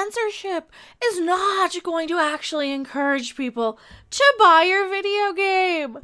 censorship is not going to actually encourage people to buy your video game.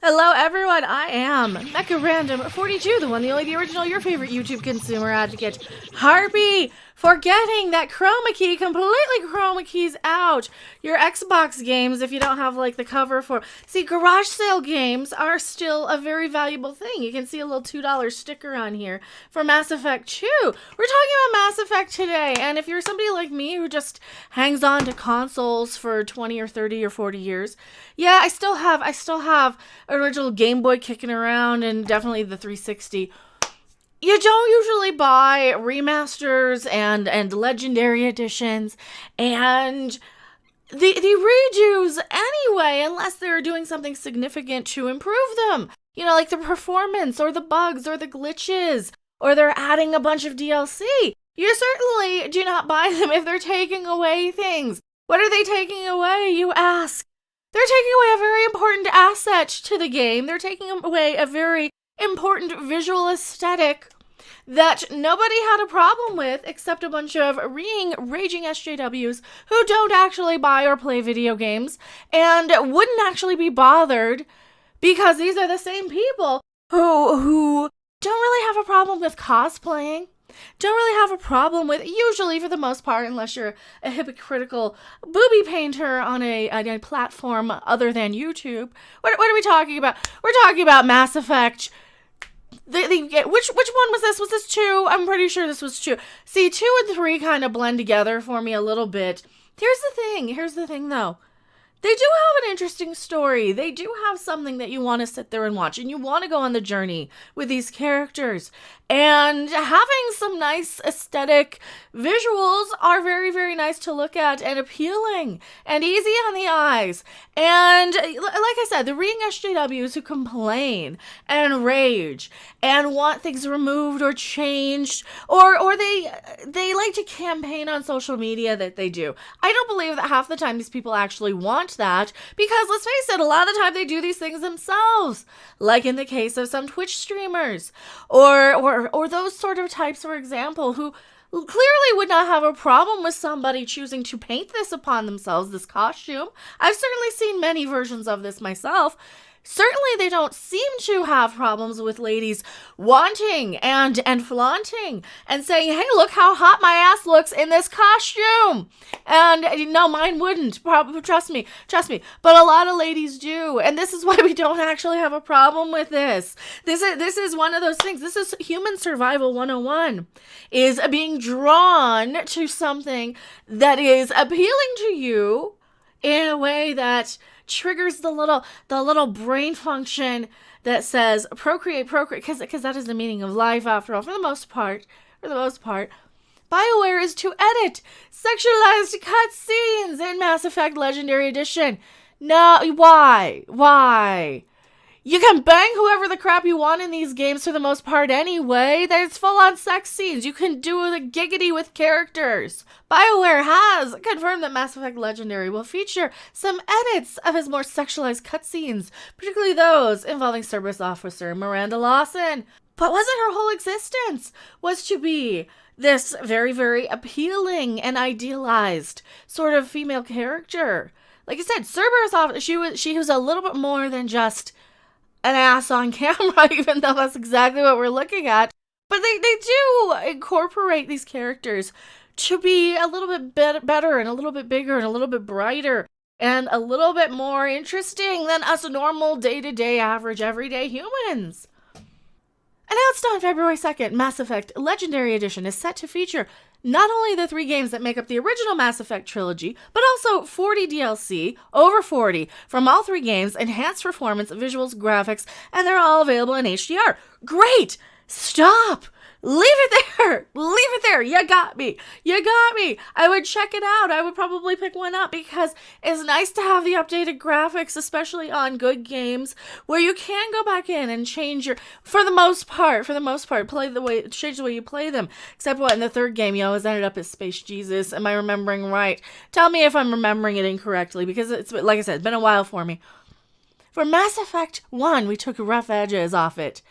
Hello everyone, I am Mecha Random 42, the one, the only, the original, your favorite YouTube consumer advocate, Harpy, forgetting that chroma key, completely chroma keys out your Xbox games if you don't have like the cover for. See, garage sale games are still a very valuable thing. You can see a little $2 sticker on here for Mass Effect 2. We're talking about Mass Effect today, and if you're somebody like me who just hangs on to consoles for 20 or 30 or 40 years, yeah, I still have original Game Boy kicking around and definitely the 360. You don't usually buy remasters and legendary editions and the redos anyway, unless they're doing something significant to improve them. You know, like the performance or the bugs or the glitches, or they're adding a bunch of DLC. You certainly do not buy them if they're taking away things. What are they taking away, you ask? They're taking away a very important asset to the game. They're taking away a very important visual aesthetic that nobody had a problem with except a bunch of raging SJWs who don't actually buy or play video games and wouldn't actually be bothered, because these are the same people who don't really have a problem with cosplaying, don't really have a problem with, usually for the most part, unless you're a hypocritical booby painter on a platform other than YouTube. What are we talking about? We're talking about Mass Effect. Which one was this? Was this 2? I'm pretty sure this was 2. See, 2 and 3 kind of blend together for me a little bit. Here's the thing though. They do have an interesting story. They do have something that you want to sit there and watch, and you want to go on the journey with these characters. And having some nice aesthetic visuals are very, very nice to look at and appealing and easy on the eyes. And like I said, the reading SJWs who complain and rage and want things removed or changed, or they like to campaign on social media that they do. I don't believe that half the time these people actually want that, because let's face it, a lot of the time they do these things themselves, like in the case of some Twitch streamers or those sort of types, for example, who clearly would not have a problem with somebody choosing to paint this upon themselves, this costume. I've certainly seen many versions of this myself. Certainly they don't seem to have problems with ladies wanting and flaunting and saying, hey, look how hot my ass looks in this costume. And no, mine wouldn't. Probably, trust me. But a lot of ladies do. And this is why we don't actually have a problem with this. This is one of those things. This is human survival 101, is being drawn to something that is appealing to you in a way that triggers the little brain function that says procreate, because that is the meaning of life after all. For the most part, Bioware is to edit sexualized cutscenes in Mass Effect Legendary Edition. No, why? You can bang whoever the crap you want in these games for the most part anyway. There's full-on sex scenes. You can do the giggity with characters. Bioware has confirmed that Mass Effect Legendary will feature some edits of his more sexualized cutscenes, particularly those involving Cerberus officer Miranda Lawson. But wasn't her whole existence was to be this very, very appealing and idealized sort of female character? Like I said, Cerberus officer, she was a little bit more than just an ass on camera, even though that's exactly what we're looking at. But they do incorporate these characters to be a little bit better and a little bit bigger and a little bit brighter and a little bit more interesting than us normal day-to-day average everyday humans. Announced on February 2nd, Mass Effect Legendary Edition is set to feature not only the 3 games that make up the original Mass Effect trilogy, but also 40 DLC, over 40, from all 3 games, enhanced performance, visuals, graphics, and they're all available in HDR. Great! Stop! Leave it there. You got me. I would check it out. I would probably pick one up because it's nice to have the updated graphics, especially on good games where you can go back in and change for the most part, change the way you play them. Except what, in the 3rd game, you always ended up as Space Jesus. Am I remembering right? Tell me if I'm remembering it incorrectly, because it's, like I said, it's been a while for me. For Mass Effect 1, we took rough edges off it.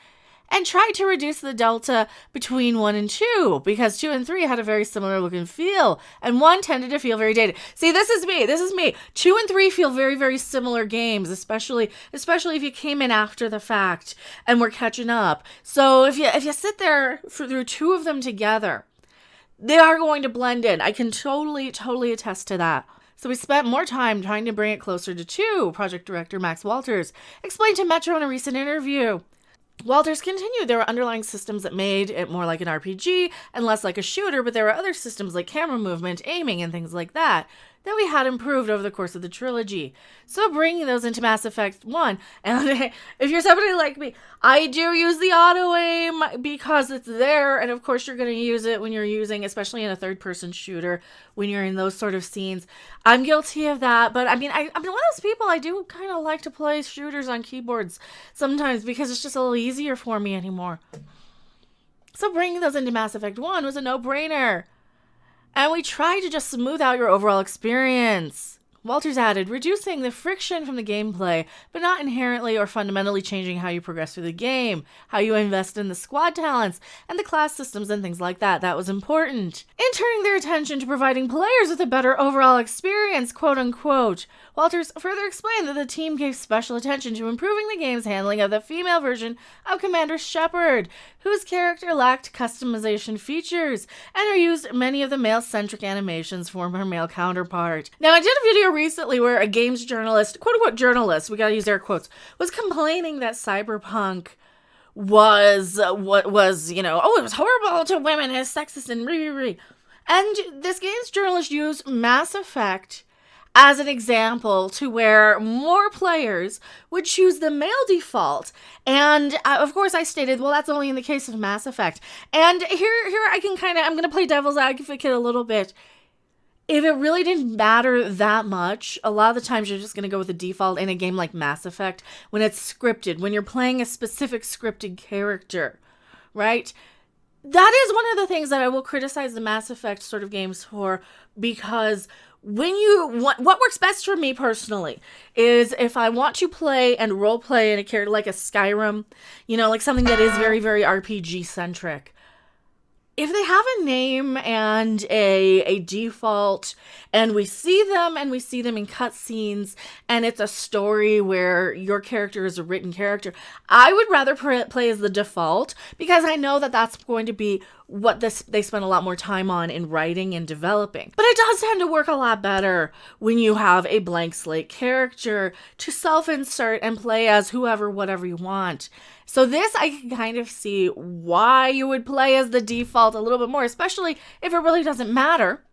and tried to reduce the delta between 1 and 2, because 2 and 3 had a very similar look and feel, and 1 tended to feel very dated. See, this is me. 2 and 3 feel very, very similar games, especially if you came in after the fact and were catching up. So if you sit there through 2 of them together, they are going to blend in. I can totally attest to that. So we spent more time trying to bring it closer to 2, project director Max Walters explained to Metro in a recent interview. Walters continued, there were underlying systems that made it more like an RPG and less like a shooter, but there were other systems like camera movement, aiming, and things like that we had improved over the course of the trilogy. So bringing those into Mass Effect 1, and if you're somebody like me, I do use the auto-aim because it's there, and of course you're going to use it when you're using, especially in a third-person shooter, when you're in those sort of scenes. I'm guilty of that, but I mean, I'm one of those people, I do kind of like to play shooters on keyboards sometimes because it's just a little easier for me anymore. So bringing those into Mass Effect 1 was a no-brainer. And we tried to just smooth out your overall experience. Walters added, reducing the friction from the gameplay, but not inherently or fundamentally changing how you progress through the game, how you invest in the squad talents, and the class systems and things like that. That was important. In turning their attention to providing players with a better overall experience, quote unquote, Walters further explained that the team gave special attention to improving the game's handling of the female version of Commander Shepard, whose character lacked customization features, and who used many of the male-centric animations from her male counterpart. Now, I did a video recently where a games journalist, quote-unquote journalist, we gotta use air quotes, was complaining that Cyberpunk was it was horrible to women, it's sexist and And this games journalist used Mass Effect as an example to where more players would choose the male default. And of course I stated, well, that's only in the case of Mass Effect. And here I can I'm going to play devil's advocate a little bit. If it really didn't matter that much, a lot of the times you're just going to go with the default in a game like Mass Effect when it's scripted, when you're playing a specific scripted character, right? That is one of the things that I will criticize the Mass Effect sort of games for, because what works best for me personally is if I want to play and role play in a character like a Skyrim, like something that is very, very RPG centric. If they have a name and a default, and we see them in cutscenes, and it's a story where your character is a written character, I would rather play as the default, because I know that that's going to be what they spend a lot more time on in writing and developing. But it does tend to work a lot better when you have a blank slate character to self-insert and play as whoever, whatever you want. So this, I can kind of see why you would play as the default a little bit more, especially if it really doesn't matter.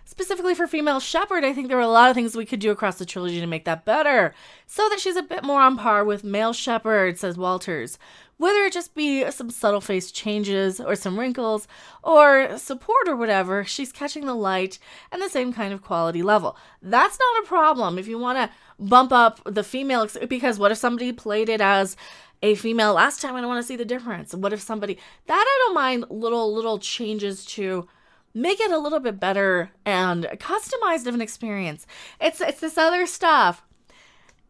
Specifically for female Shepard, I think there were a lot of things we could do across the trilogy to make that better, so that she's a bit more on par with male Shepard, says Walters. Whether it just be some subtle face changes, or some wrinkles, or support or whatever, she's catching the light and the same kind of quality level. That's not a problem if you want to bump up the female, because what if somebody played it as a female last time? I don't want to see the difference. What if somebody, that I don't mind little changes to make it a little bit better and customized of an experience. It's this other stuff.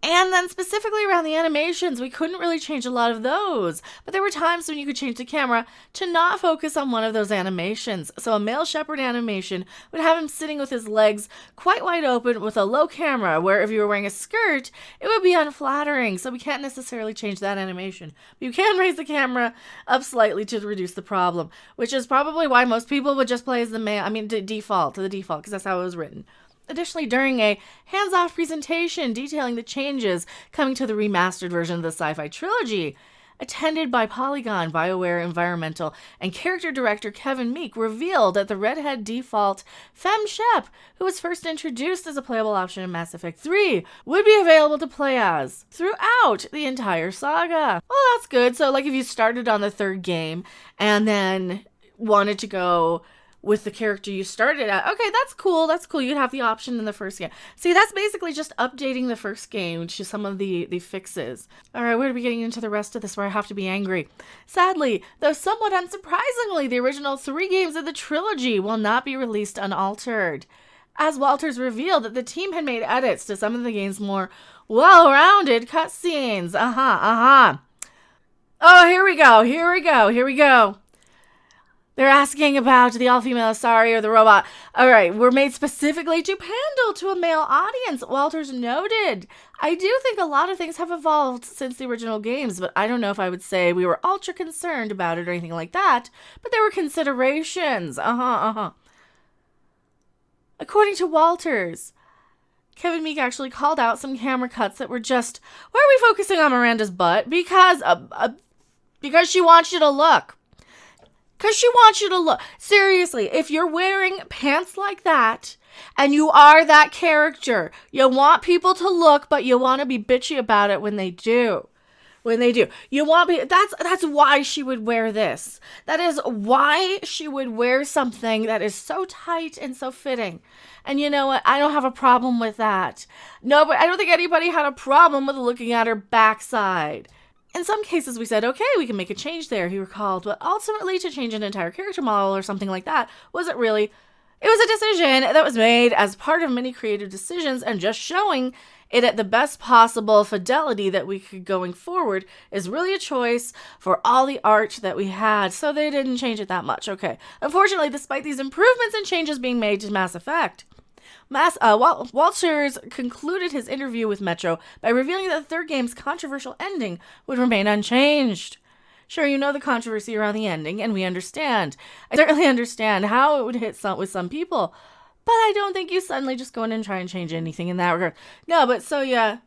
And then specifically around the animations, we couldn't really change a lot of those. But there were times when you could change the camera to not focus on one of those animations. So a male Shepard animation would have him sitting with his legs quite wide open with a low camera, where if you were wearing a skirt, it would be unflattering. So we can't necessarily change that animation. But you can raise the camera up slightly to reduce the problem, which is probably why most people would just play as the default, because that's how it was written. Additionally, during a hands-off presentation detailing the changes coming to the remastered version of the sci-fi trilogy, attended by Polygon, Bioware Environmental, and character director Kevin Meek, revealed that the redhead default Femme Shep, who was first introduced as a playable option in Mass Effect 3, would be available to play as throughout the entire saga. Well, that's good. So, if you started on the third game and then wanted to go with the character you started at, okay, that's cool. You'd have the option in the first game. See, that's basically just updating the first game to some of the fixes. All right, we're getting into the rest of this where I have to be angry. Sadly, though somewhat unsurprisingly, the original 3 games of the trilogy will not be released unaltered, as Walters revealed that the team had made edits to some of the game's more well-rounded cutscenes. Oh, here we go. They're asking about the all-female Asari or the robot. All right, we're made specifically to pandle to a male audience. Walters noted. I do think a lot of things have evolved since the original games, but I don't know if I would say we were ultra concerned about it or anything like that. But there were considerations. According to Walters, Kevin Meek actually called out some camera cuts that were just, why are we focusing on Miranda's butt? Because she wants you to look. Seriously, if you're wearing pants like that and you are that character, you want people to look, but you want to be bitchy about it when they do. You want to be, that's why she would wear this. That is why she would wear something that is so tight and so fitting. And you know what? I don't have a problem with that. No, but I don't think anybody had a problem with looking at her backside. In some cases, we said, okay, we can make a change there, he recalled, but ultimately to change an entire character model or something like that wasn't really. It was a decision that was made as part of many creative decisions, and just showing it at the best possible fidelity that we could going forward is really a choice for all the art that we had, so they didn't change it that much, okay. Unfortunately, despite these improvements and changes being made to Mass Effect, Walters concluded his interview with Metro by revealing that the third game's controversial ending would remain unchanged. Sure, you know the controversy around the ending, and we understand. I certainly understand how it would hit with some people, but I don't think you suddenly just go in and try and change anything in that regard. No, but so you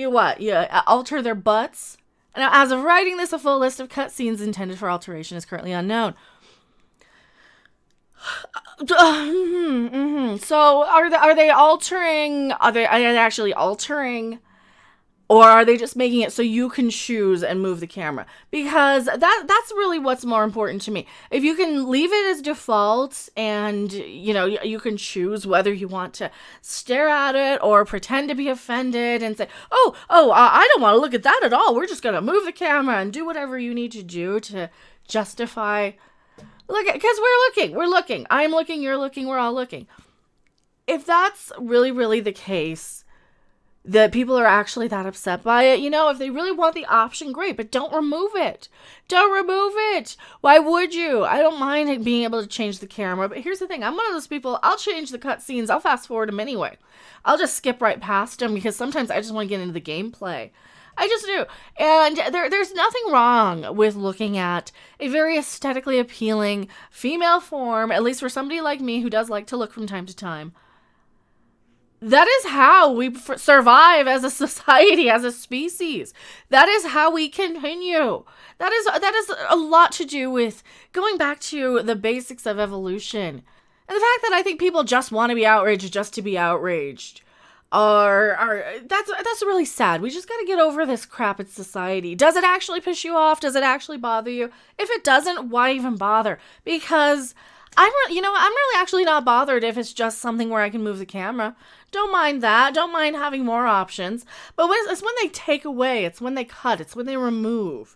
what? You alter their butts? Now, as of writing this, a full list of cutscenes intended for alteration is currently unknown. So are they altering? Are they actually altering, or are they just making it so you can choose and move the camera? Because that's really what's more important to me. If you can leave it as default, and you can choose whether you want to stare at it or pretend to be offended and say, I don't want to look at that at all. We're just gonna move the camera and do whatever you need to do to justify. Look, because we're looking. I'm looking, you're looking, we're all looking. If that's really, really the case, that people are actually that upset by it, if they really want the option, great, but don't remove it. Why would you? I don't mind being able to change the camera, but here's the thing. I'm one of those people, I'll change the cutscenes, I'll fast forward them anyway. I'll just skip right past them because sometimes I just want to get into the gameplay. I just do. And there's nothing wrong with looking at a very aesthetically appealing female form, at least for somebody like me who does like to look from time to time. That is how we survive as a society, as a species. That is how we continue. That is a lot to do with going back to the basics of evolution. And the fact that I think people just want to be outraged just to be outraged. That's really sad. We just got to get over this crap in society. Does it actually piss you off? Does it actually bother you? If it doesn't, why even bother? Because I'm really actually not bothered if it's just something where I can move the camera. Don't mind that. Don't mind having more options. But it's when they take away. It's when they cut. It's when they remove.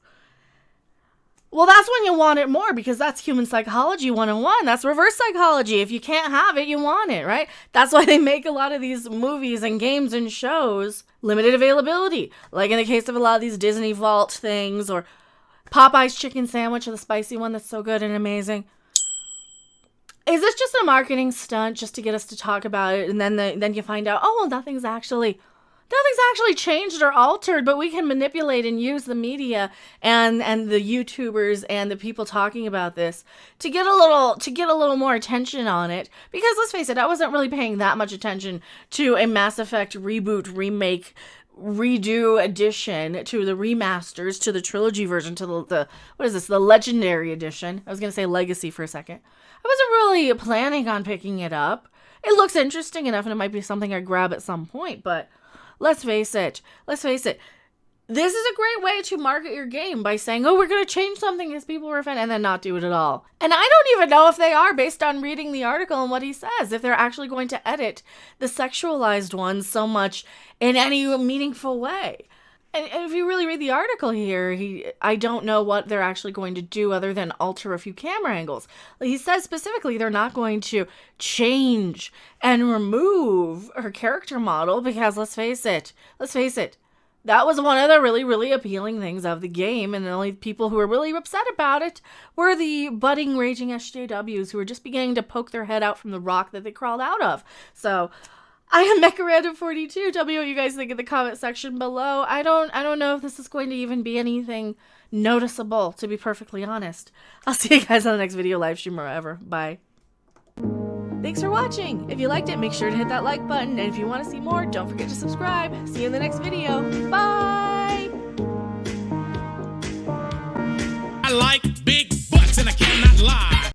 Well, that's when you want it more, because that's human psychology 101. That's reverse psychology. If you can't have it, you want it, right? That's why they make a lot of these movies and games and shows limited availability. Like in the case of a lot of these Disney Vault things, or Popeye's chicken sandwich, the spicy one that's so good and amazing. Is this just a marketing stunt just to get us to talk about it, and then you find out, nothing's actually changed or altered, but we can manipulate and use the media and the YouTubers and the people talking about this to get a little more attention on it. Because let's face it, I wasn't really paying that much attention to a Mass Effect reboot, remake, redo edition, to the remasters, to the trilogy version, to the legendary edition. I was going to say legacy for a second. I wasn't really planning on picking it up. It looks interesting enough, and it might be something I grab at some point, but let's face it. This is a great way to market your game by saying, we're going to change something because people were offended, and then not do it at all. And I don't even know if they are, based on reading the article and what he says, if they're actually going to edit the sexualized ones so much in any meaningful way. And if you really read the article here, I don't know what they're actually going to do other than alter a few camera angles. He says specifically they're not going to change and remove her character model because let's face it, that was one of the really, really appealing things of the game, and the only people who were really upset about it were the budding, raging SJWs who were just beginning to poke their head out from the rock that they crawled out of. So, I am MechaRandom42. Tell me what you guys think in the comment section below. I don't know if this is going to even be anything noticeable, to be perfectly honest. I'll see you guys on the next video, live stream, or wherever. Bye. Thanks for watching. If you liked it, make sure to hit that like button. And if you want to see more, don't forget to subscribe. See you in the next video. Bye!